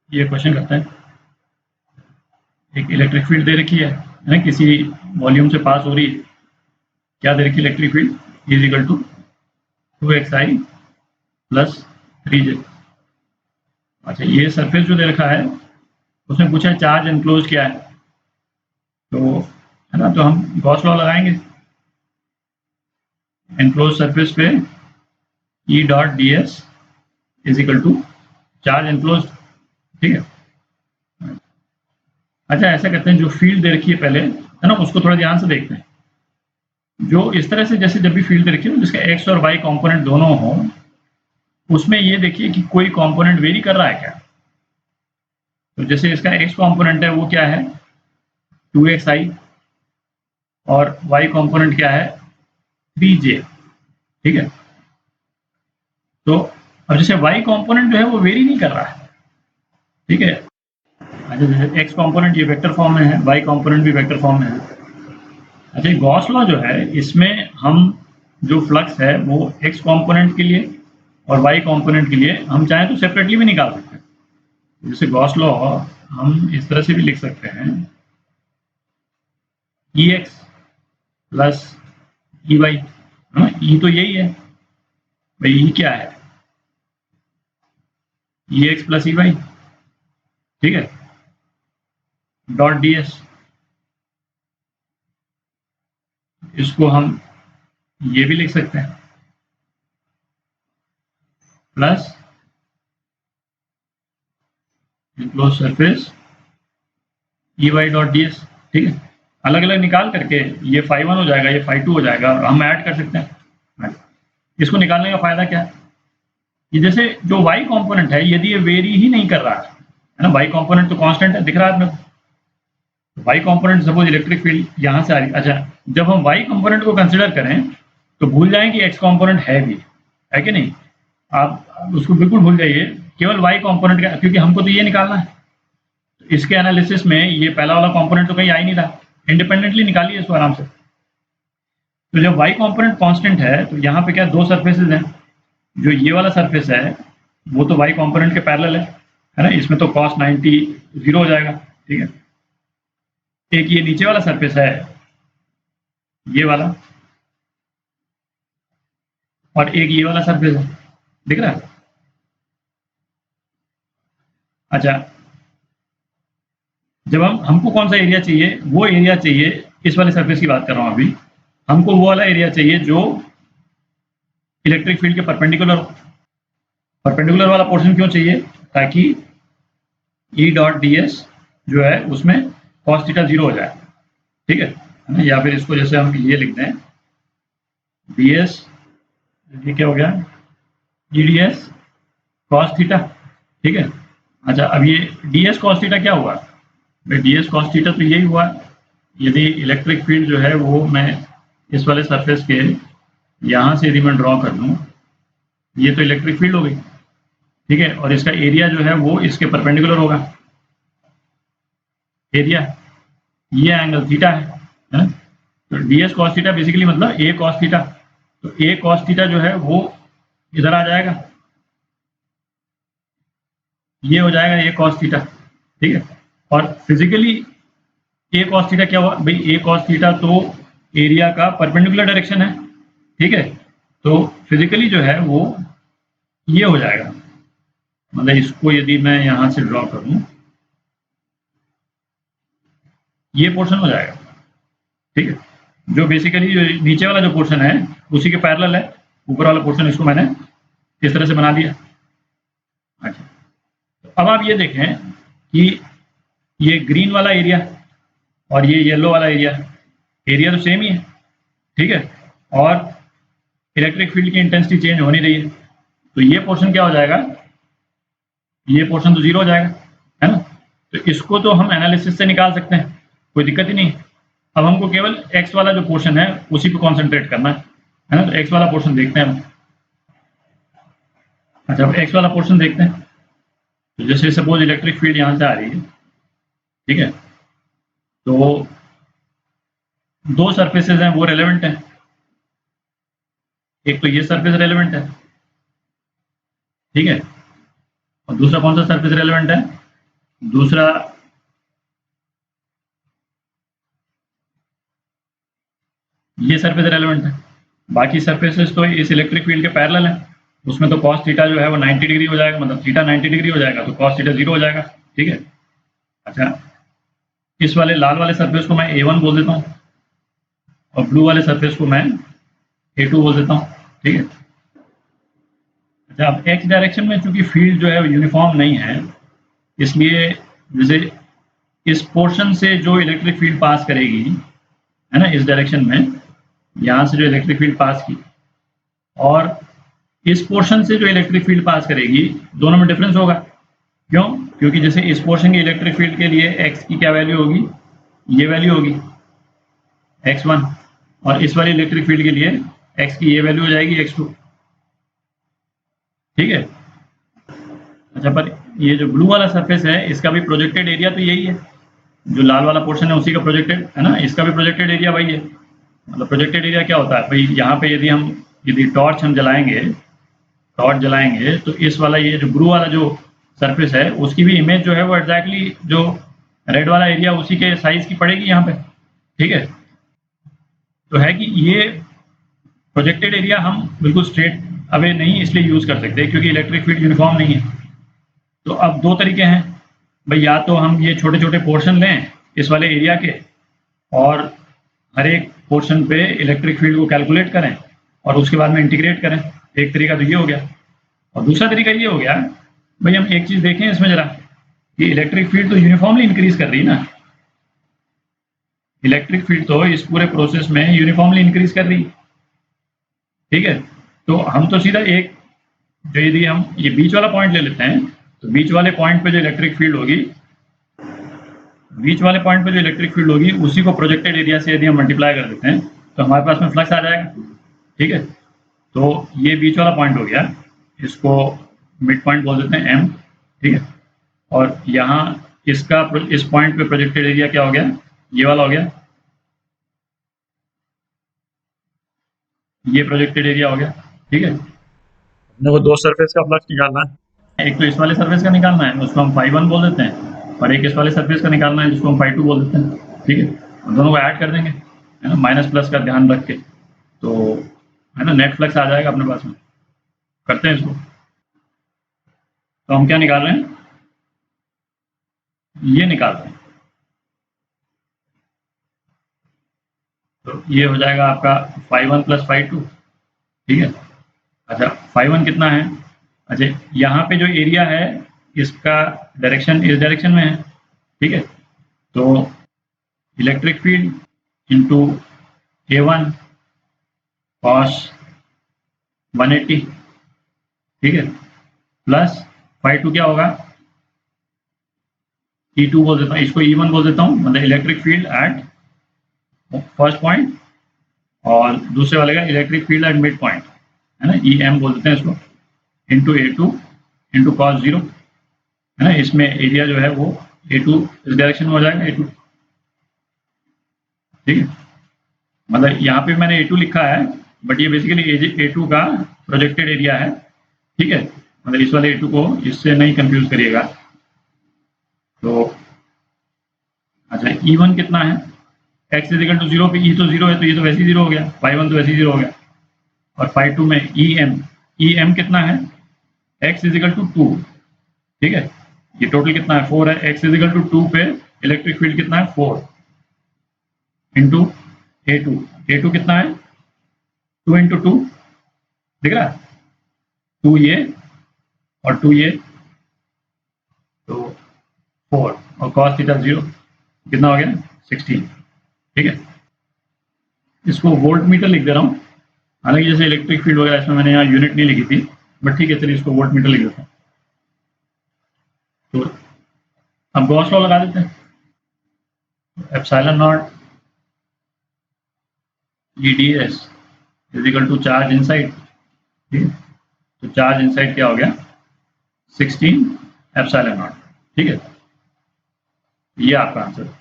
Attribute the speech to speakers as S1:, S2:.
S1: ये क्वेश्चन करते हैं, एक इलेक्ट्रिक फील्ड दे रखी है ना, किसी वॉल्यूम से पास हो रही है। क्या दे रखी है? Electric field is equal to 2xi plus 3j। अच्छा, ये सरफेस जो दे रखा है उसमें पूछा है चार्ज एनक्लोज क्या है, तो है ना, तो हम गॉस लॉ लगाएंगे। एनक्लोज सरफेस पे E dot D S is equal to charge enclose. ठीक है। अच्छा, ऐसा करते हैं, जो फील्ड दे रखी है पहले, है ना, उसको थोड़ा ध्यान से देखते हैं। जो इस तरह से, जैसे जब भी फील्ड दे रखी है जिसका एक्स और वाई कंपोनेंट दोनों हो, उसमें ये देखिए कि कोई कंपोनेंट वेरी कर रहा है क्या। तो जैसे इसका एक्स कंपोनेंट है वो क्या है, 2xi, और वाई कंपोनेंट क्या है, 3j। ठीक है। तो अब जैसे वाई कंपोनेंट जो है वो वेरी नहीं कर रहा है। ठीक है। अच्छा, जैसे एक्स कंपोनेंट ये वेक्टर फॉर्म में है, वाई कंपोनेंट भी वेक्टर फॉर्म में है। अच्छा, गॉस लॉ जो है इसमें हम जो फ्लक्स है वो एक्स कंपोनेंट के लिए और वाई कंपोनेंट के लिए हम चाहें तो सेपरेटली भी निकाल सकते हैं। जैसे गॉस लॉ हम इस तरह से भी लिख सकते हैं, ई एक्स प्लस ई वाई। ई तो यही है भाई, ई क्या है, ई एक्स प्लस ई वाई। ठीक है, डॉट डी एस। इसको हम ये भी लिख सकते हैं, plus enclose surface E Y dot D S. ठीक है। अलग अलग निकाल करके ये φ1 हो जाएगा, ये φ2 हो जाएगा, हम ऐड कर सकते हैं। इसको निकालने का फायदा क्या है, ये जैसे जो y कंपोनेंट है यदि ये वेरी ही नहीं कर रहा है ना, y कंपोनेंट तो कांस्टेंट है, दिख रहा है आपने। y component suppose electric field यहाँ से आ रही। अच्छा, जब हम y कंपोनेंट को कंसिडर करें तो भूल जाएं कि x कंपोनेंट है भी, है कि नहीं। आप उसको बिल्कुल भूल जाइए, केवल y कंपोनेंट का, क्योंकि हमको तो ये निकालना है। तो इसके एनालिसिस में ये पहला वाला कंपोनेंट तो कहीं आ ही नहीं रहा, इंडिपेंडेंटली निकालिए इसको आराम से। तो जब y कंपोनेंट कांस्टेंट है तो यहाँ पे क्या दो सरफेसेस हैं। जो ये वाला सरफेस है वो तो y कंपोनेंट के पैरेलल है ना, इसमें तो cos 90 जीरो हो जाएगा। ठीक है। एक ये नीचे वाला सरफेस है, ये वाला, और एक ये वाला सरफेस है, दिख रहा है। अच्छा, जब हमको कौन सा एरिया चाहिए, वो एरिया चाहिए, इस वाले सरफेस की बात कर रहा हूँ अभी, हमको वो वाला एरिया चाहिए जो इलेक्ट्रिक फील्ड के परपेंडिकुलर हो। परपेंडिकुलर वाला पोर्शन क्यों चाहिए, ताकि ई डॉट डी एस जो है उसमें cos थीटा जीरो हो जाए। ठीक है ना, या फिर इसको जैसे हम ये लिख दें, डी एस, ये क्या हो गया, E D S cos theta. ठीक है। अच्छा, अब ये डी एस कॉस थीटा क्या हुआ, भाई डी एस कॉस थीटा तो यही हुआ, यदि इलेक्ट्रिक फील्ड जो है वो मैं इस वाले सरफेस के यहाँ से यदि मैं ड्रॉ कर दूँ, ये तो इलेक्ट्रिक फील्ड हो गई। ठीक है। और इसका एरिया जो है वो इसके परपेंडिकुलर होगा, एरिया, ये एंगल थीटा है। तो D S cos theta basically मतलब ए कॉस थीटा। तो ए कॉस थीटा जो है वो इधर आ जाएगा, ये हो जाएगा ए कॉस थीटा। ठीक है। और फिजिकली ए कॉस थीटा क्या हुआ भाई, ए कॉस थीटा तो एरिया का परपेंडिकुलर डायरेक्शन है। ठीक है। तो फिजिकली जो है वो ये हो जाएगा, मतलब इसको यदि मैं यहाँ से ड्रॉ करूँ, ये पोर्शन हो जाएगा। ठीक है। जो बेसिकली जो नीचे वाला जो पोर्शन है उसी के पैरेलल है, ऊपर वाला पोर्शन इसको मैंने इस तरह से बना दिया। अच्छा, तो अब आप ये देखें कि ये ग्रीन वाला एरिया और ये येलो वाला एरिया, एरिया तो सेम ही है। ठीक है। और इलेक्ट्रिक फील्ड की इंटेंसिटी चेंज हो नहीं रही है, तो ये पोर्शन क्या हो जाएगा, ये पोर्शन तो जीरो हो जाएगा, है ना। तो इसको तो हम एनालिसिस से निकाल सकते हैं, कोई दिक्कत ही नहीं। अब हमको केवल एक्स वाला जो पोर्शन है उसी पे कॉन्सेंट्रेट करना है ना। तो एक्स वाला पोर्शन देखते हैं हम। अच्छा, अब एक्स वाला पोर्शन देखते हैं। तो जैसे सपोज इलेक्ट्रिक फील्ड यहाँ से आ रही है। ठीक है। तो दो सरफेसेज हैं वो रेलेवेंट हैं, एक तो ये सरफेस रेलेवेंट है। ठीक है। और दूसरा कौन सा सरफेस रेलेवेंट है, दूसरा ये सरफेस रेलेवेंट है, बाकी सरफेसेस तो इस इलेक्ट्रिक फील्ड के पैरेलल है, उसमें तो cos थीटा जो है वो 90 डिग्री हो जाएगा, मतलब थीटा 90 डिग्री हो जाएगा तो cos थीटा 0 हो जाएगा। ठीक है, अच्छा इस वाले लाल वाले सरफेस को मैं A1 बोल देता हूँ और ब्लू वाले सरफेस को मैं A2 बोल देता हूँ। ठीक है, अच्छा अब x डायरेक्शन में चूंकि फील्ड जो है यूनिफॉर्म नहीं है, इसलिए जैसे इस पोर्शन से जो इलेक्ट्रिक फील्ड पास करेगी है ना, इस डायरेक्शन में यहाँ से जो इलेक्ट्रिक फील्ड पास की और इस पोर्शन से जो इलेक्ट्रिक फील्ड पास करेगी, दोनों में डिफरेंस होगा। क्यों? क्योंकि जैसे इस पोर्शन की इलेक्ट्रिक फील्ड के लिए x की क्या वैल्यू होगी, ये वैल्यू होगी x1, और इस वाली इलेक्ट्रिक फील्ड के लिए x की ये वैल्यू हो जाएगी x2। ठीक है, अच्छा पर ये जो ब्लू वाला सरफेस है इसका भी प्रोजेक्टेड एरिया तो यही है, जो लाल वाला पोर्शन है उसी का प्रोजेक्टेड है ना, इसका भी प्रोजेक्टेड एरिया वही है। मतलब प्रोजेक्टेड एरिया क्या होता है भाई, यहाँ पे यदि टॉर्च हम जलाएंगे तो इस वाला ये जो ब्लू वाला जो सरफेस है उसकी भी इमेज जो है वो एग्जैक्टली जो रेड वाला एरिया उसी के साइज की पड़ेगी यहाँ पे। ठीक है, तो है कि ये प्रोजेक्टेड एरिया हम बिल्कुल स्ट्रेट अवे नहीं इसलिए यूज कर सकते क्योंकि इलेक्ट्रिक फील्ड यूनिफॉर्म नहीं है। तो अब दो तरीके हैं भाई, या तो हम ये छोटे छोटे पोर्शन लें इस वाले एरिया के और हर एक पोर्शन पे इलेक्ट्रिक फील्ड को कैलकुलेट करें और उसके बाद में इंटीग्रेट करें, एक तरीका तो ये हो गया। और दूसरा तरीका ये हो गया भाई, हम एक चीज देखें इसमें जरा कि इलेक्ट्रिक फील्ड तो यूनिफॉर्मली इंक्रीज कर रही है ना, इलेक्ट्रिक फील्ड तो इस पूरे प्रोसेस में यूनिफॉर्मली इंक्रीज कर रही है। ठीक है, तो हम तो सीधा एक जो यदि हम ये बीच वाला पॉइंट ले लेते हैं तो बीच वाले पॉइंट पे जो इलेक्ट्रिक फील्ड होगी उसी को प्रोजेक्टेड एरिया से यदि हम मल्टीप्लाई कर देते हैं तो हमारे पास में फ्लक्स आ जाएगा। ठीक है, तो ये बीच वाला पॉइंट हो गया, इसको मिड पॉइंट बोल देते हैं M। ठीक है, और यहाँ इसका इस पॉइंट पे प्रोजेक्टेड एरिया क्या हो गया, ये वाला हो गया, ये प्रोजेक्टेड एरिया हो गया। ठीक है, अपने को दो सरफेस का फ्लक्स निकालना है, एक तो इस वाले सरफेस का निकालना है उसको हम φ1 बोल देते हैं और एक इस वाले सरफेस का निकालना है जिसको हम φ2 बोल देते हैं। ठीक है, दोनों को ऐड कर देंगे है ना, माइनस प्लस का ध्यान रख के, तो है ना नेट फ्लक्स आ जाएगा अपने पास में। करते हैं इसको, तो हम क्या निकाल रहे हैं, ये निकाल रहे हैं, तो ये हो जाएगा आपका φ1 प्लस φ2। ठीक है, अच्छा φ1 कितना है, अच्छा यहाँ पे जो एरिया है इसका डायरेक्शन इस डायरेक्शन में है। ठीक है, तो electric field into A1 cos 180। ठीक है, प्लस φ2 क्या होगा, E2 बोल देता हूँ, इसको E1 बोल देता हूँ, मतलब electric field at first point और दूसरे वाले का electric field at mid point है ना, EM बोल देते हैं इसको, इंटू A2 इंटू cos 0 है ना, इसमें एरिया जो है वो A2 इस डायरेक्शन में हो जाएगा A2। ठीक है, मतलब यहाँ पे मैंने A2 लिखा है बट ये बेसिकली A2 का प्रोजेक्टेड एरिया है। ठीक है, मतलब इस वाले A2 को इससे नहीं कंफ्यूज करिएगा। तो अच्छा E1 कितना है, x इजिकल टू 0 पे E तो 0 है तो ये तो वैसे ही 0 हो गया, φ1 तो वैसे ही 0 हो गया, और φ2 में EM कितना है, x इजिकल टू 2। ठीक है, ये टोटल कितना है 4 है, x इजिकल टू 2 पे इलेक्ट्रिक फील्ड कितना है 4 इंटू A2 कितना है 2 इंटू 2 दिख रहा है, 2 ये और 2 ये, तो 4 और cos थीटा 0 कितना हो गया 16। ठीक है, इसको वोल्ट मीटर लिख दे रहा हूँ, हालांकि जैसे इलेक्ट्रिक फील्ड वगैरह इसमें मैंने यहाँ यूनिट नहीं लिखी थी बट ठीक है चलिए इसको वोल्ट मीटर लिख देता हूँ। तो अब गॉस लॉ लगा देते हैं, epsilon naught EDS is equal to charge inside. ठीक है, तो चार्ज इनसाइड क्या हो गया 16 एप्सिलॉन नॉट। ठीक है, ये आपका आंसर।